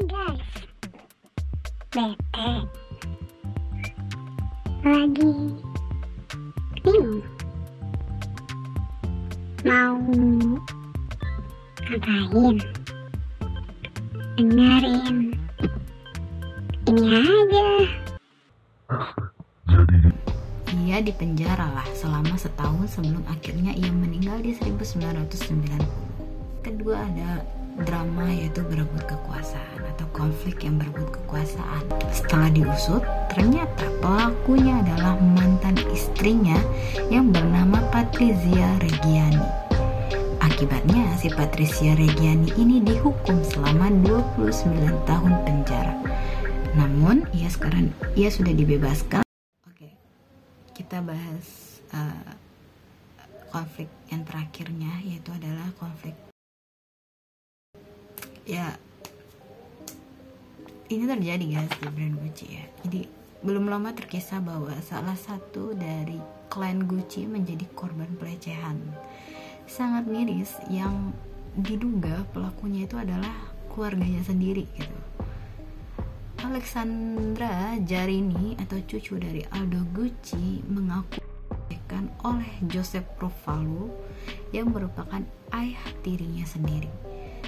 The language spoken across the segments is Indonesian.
guys, bete lagi bingung mau ngapain. Dengerin ini aja. Ia dipenjara lah selama setahun sebelum akhirnya ia meninggal di 1990. Kedua ada drama yaitu berebut kekuasaan atau konflik yang berebut kekuasaan. Setelah diusut, ternyata pelakunya adalah mantan istrinya yang bernama Patrizia Reggiani. Akibatnya si Patrizia Reggiani ini dihukum selama 29 tahun penjara. Namun ia sudah dibebaskan. Oke, kita bahas konflik yang terakhirnya, yaitu adalah konflik ini terjadi guys di brand Gucci ya. Jadi belum lama terkisah bahwa salah satu dari klan Gucci menjadi korban pelecehan sangat miris yang diduga pelakunya itu adalah keluarganya sendiri gitu. Alexandra Jarini atau cucu dari Aldo Gucci mengaku dilecehkan oleh Joseph Provalo yang merupakan ayah tirinya sendiri.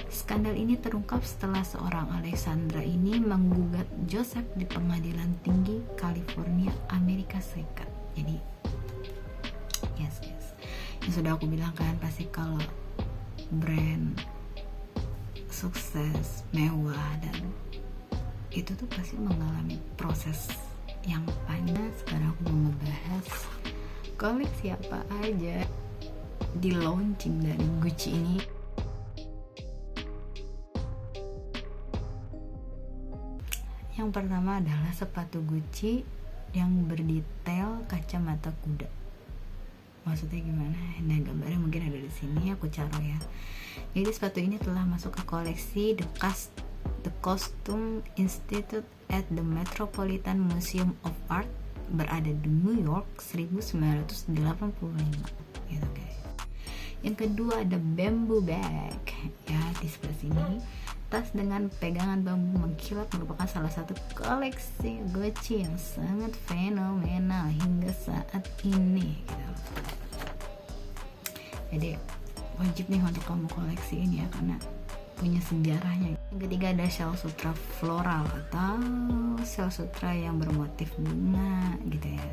Skandal ini terungkap setelah seorang Alexandra ini menggugat Joseph di Pengadilan Tinggi California, Amerika Serikat. Jadi, yes. Yang sudah aku bilang kan, pasti kalau brand sukses, mewah, dan itu tuh pasti mengalami proses yang panjang. Sekarang aku mau membahas koleksi apa aja di launching dari Gucci ini. Yang pertama adalah sepatu Gucci yang berdetail kacamata kuda. Maksudnya gimana? Nah, gambarnya mungkin ada di sini, aku caro ya. Jadi sepatu ini telah masuk ke koleksi The Costume Institute at the Metropolitan Museum of Art, berada di New York 1985 gitu guys. Yang kedua ada bamboo bag ya, di sebelah sini. Tas dengan pegangan bambu mengkilap merupakan salah satu koleksi Gucci yang sangat fenomenal hingga saat ini gitu. Jadi wajib nih untuk kamu koleksiin ya, karena punya sejarahnya. Yang ketiga ada shell sutra floral atau shell sutra yang bermotif bunga gitu ya.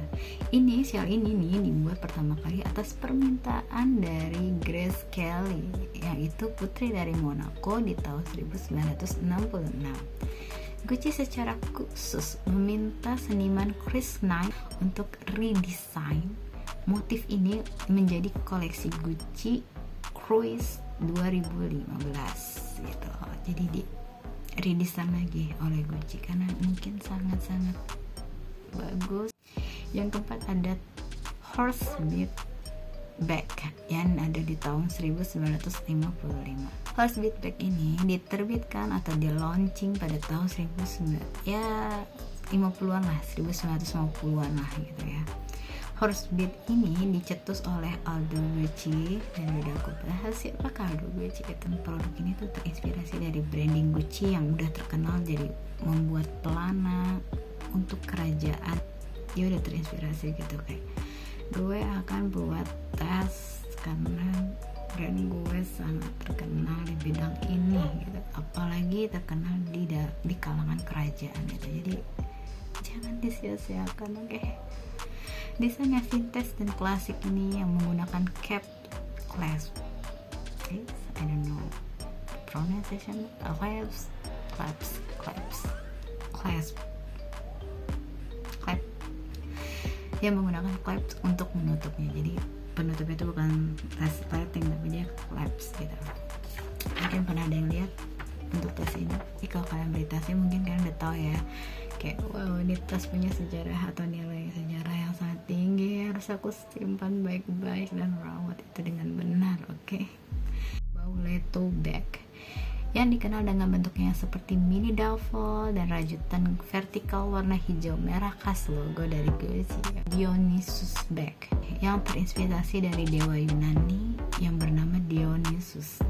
Ini shell ini nih dibuat pertama kali atas permintaan dari Grace Kelly, yaitu putri dari Monaco di tahun 1966. Gucci secara khusus meminta seniman Chris Knight untuk redesign motif ini menjadi koleksi Gucci Cruise 2015 gitu. Jadi di redesign lagi oleh Gucci karena mungkin sangat-sangat bagus. Yang keempat ada Horsebit bag yang ada di tahun 1955. Horsebit bag ini diterbitkan atau di launching pada tahun 50-an lah, 1950-an lah gitu ya. Horsebit ini dicetus oleh Aldo Gucci, dan udah aku bahas siapakah Aldo Gucci. Produk ini tuh terinspirasi dari branding Gucci yang udah terkenal, jadi membuat pelana untuk kerajaan. Dia udah terinspirasi gitu, kayak gue akan buat tas karena brand gue sangat terkenal di bidang ini gitu, apalagi terkenal di kalangan kerajaan gitu. Jadi jangan disia-siakan, oke? Desainnya vintage dan klasik ini yang menggunakan cap clasp. I don't know pronunciation. Clasp. Yang menggunakan clasp untuk menutupnya. Jadi penutupnya itu bukan resleting tapi dia clasp gitu. Mungkin pernah ada yang lihat bentuk tas ini. Jadi kalau kalian beli tasnya mungkin kalian udah tahu ya, kayak wow, ini tas punya sejarah atau nilai sejarah yang sangat tinggi, harus aku simpan baik-baik dan rawat itu dengan benar, oke? Bauletto bag yang dikenal dengan bentuknya seperti mini duffel dan rajutan vertikal warna hijau merah khas logo dari Gucci. Dionysus bag yang terinspirasi dari dewa Yunani yang bernama Dionysus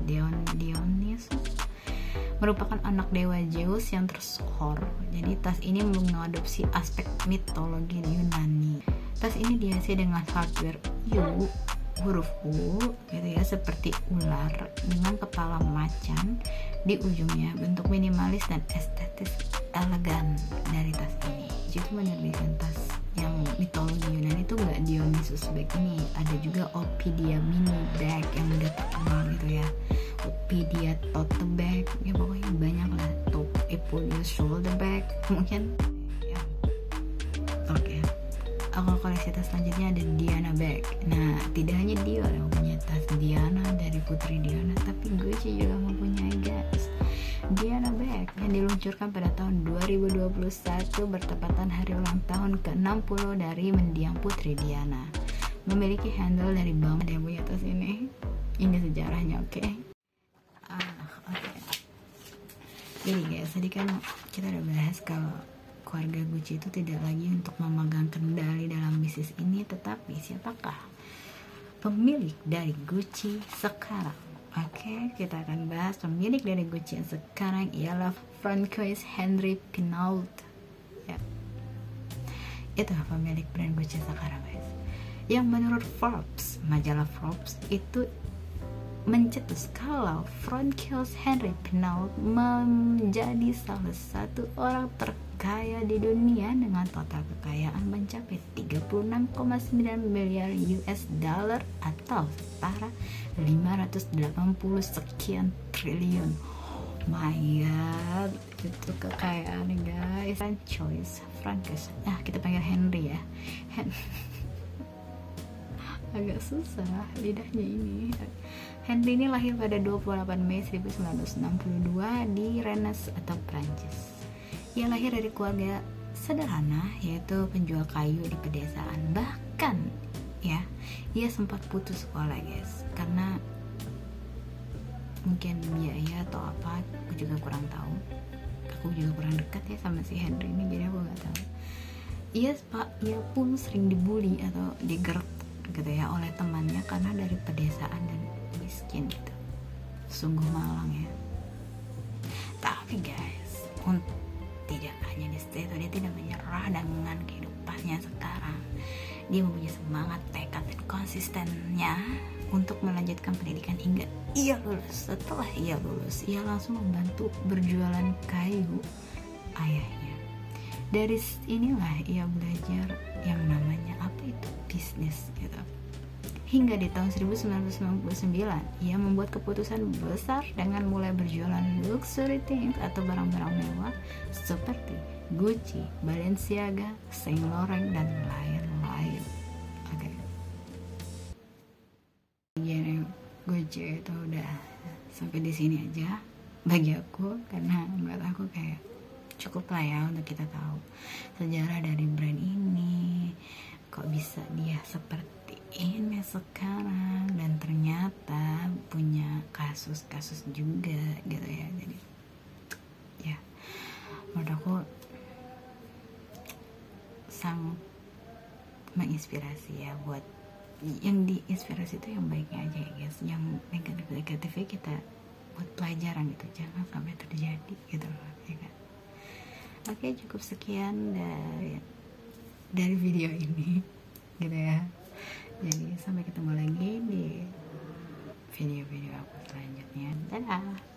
merupakan anak dewa Zeus yang tersohor. Jadi tas ini mengadopsi aspek mitologi Yunani. Tas ini dihiasi dengan hardware U, huruf U gitu ya, seperti ular dengan kepala macan di ujungnya. Bentuk minimalis dan estetis elegan dari tas ini. Itu menerbitkan tas yang mitologi Yunani itu nggak Dionysus bag ini, ada juga Opidia mini bag yang udah terkenal gitu ya, Opidia tote bag, ya pokoknya banyak lah, Epolia shoulder bag mungkin ya. Oke. Kalau koleksi tas selanjutnya ada Diana bag. Nah, tidak hanya Dior yang punya tas Diana dari Putri Diana, tapi Gucci juga mempunyai, guys, Diana bag yang diluncurkan pada tahun 2021 bertepatan hari ulang tahun ke-60 dari mendiang Putri Diana. Memiliki handle dari bawah yang punya tas ini. Ini sejarahnya, oke? Oke. Jadi guys, tadi kan kita udah bahas kalau keluarga Gucci itu tidak lagi untuk memegang kendali dalam bisnis ini, tetapi siapakah pemilik dari Gucci sekarang? Oke, kita akan bahas pemilik dari Gucci yang sekarang ialah Francois Henri Pinault. Ya, itu pemilik brand Gucci sekarang, guys. Yang menurut Forbes, majalah Forbes itu mencetus kalau Francois Henri Pinault menjadi salah satu orang terkaya di dunia dengan total kekayaan mencapai 36,9 miliar US dollar atau setara 580 sekian triliun. My god, itu kekayaan guys. Francois, kita panggil Henry ya. Agak susah lidahnya ini. Henry ini lahir pada 28 Mei 1962 di Rennes atau Prancis. Ia lahir dari keluarga sederhana, yaitu penjual kayu di pedesaan. Bahkan ya, ia sempat putus sekolah, guys, karena mungkin biaya atau apa, aku juga kurang tahu. Aku juga kurang dekat ya sama si Henry ini, jadi aku nggak tahu. Ia pun sering dibully atau digertak gitu ya oleh temannya karena dari pedesaan dan miskin gitu. Sungguh malang ya. Tapi guys, tidak hanya di situ, dia tidak menyerah dengan kehidupannya sekarang. Dia mempunyai semangat, tekad, dan konsistennya untuk melanjutkan pendidikan hingga ia lulus. Setelah ia lulus, ia langsung membantu berjualan kayu ayahnya. Dari inilah ia belajar yang namanya apa itu bisnis gitu. Hingga di tahun 1999 ia membuat keputusan besar dengan mulai berjualan luxury things atau barang-barang mewah seperti Gucci, Balenciaga, Saint Laurent, dan lain-lain. Oke. Jadi Gucci itu udah sampai di sini aja bagi aku, karena menurut aku kayak cukup lah ya untuk kita tahu sejarah dari brand ini, kok bisa dia seperti ini sekarang, dan ternyata punya kasus-kasus juga gitu ya. Jadi ya menurut aku sangat menginspirasi ya, buat yang diinspirasi itu yang baiknya aja ya guys, yang negatif-negatifnya kita buat pelajaran gitu, jangan sampai terjadi gitu loh ya kan. Oke, cukup sekian dari video ini gitu ya. Jadi sampai ketemu lagi di video-video aku selanjutnya. Dadah.